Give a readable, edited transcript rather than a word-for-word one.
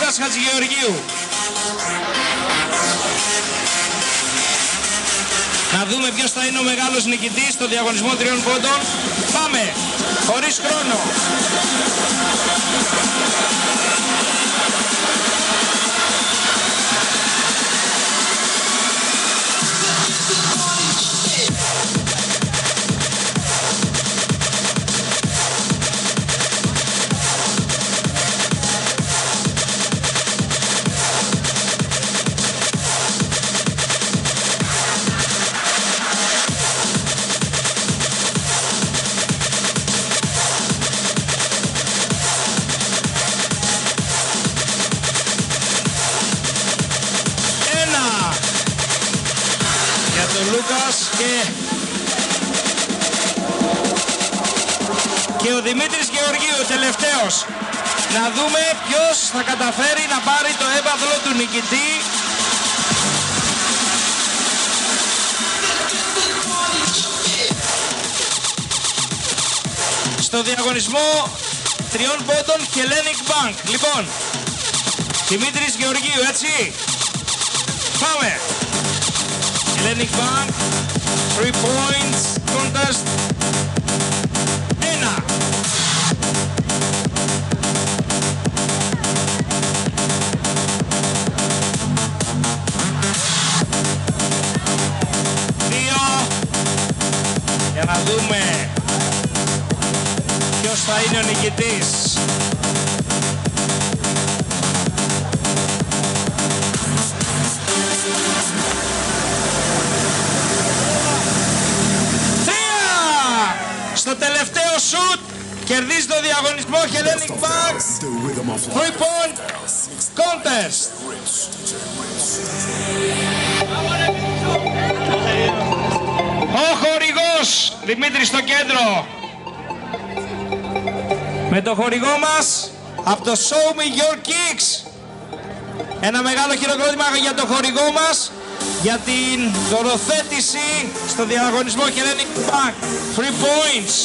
Λούκας Χατζηγεωργίου. Να δούμε ποιος θα είναι ο μεγάλος νικητής στο διαγωνισμό 3 πόντων. Πάμε, χωρίς χρόνο. Λούκας και ο Δημήτρης Γεωργίου τελευταίος. Να δούμε ποιος θα καταφέρει να πάρει το έπαθλο του νικητή. Στο διαγωνισμό 3 πόντων Hellenic Bank. Λοιπόν, Δημήτρης Γεωργίου, έτσι. Πάμε. Hellenic Bank, 3 points contest. 1. 2. Για να δούμε ποιος θα είναι ο νικητής. Στο τελευταίο σουτ κερδίζει το διαγωνισμό Hellenic Bank 3 point contest. Ο χορηγός Δημήτρης στο κέντρο. Με το χορηγό μας από το Show Me Your Kicks. Ένα μεγάλο χειροκρότημα για το χορηγό μας για την δωροθέτηση στο διαγωνισμό Hellenic Bank 3 points.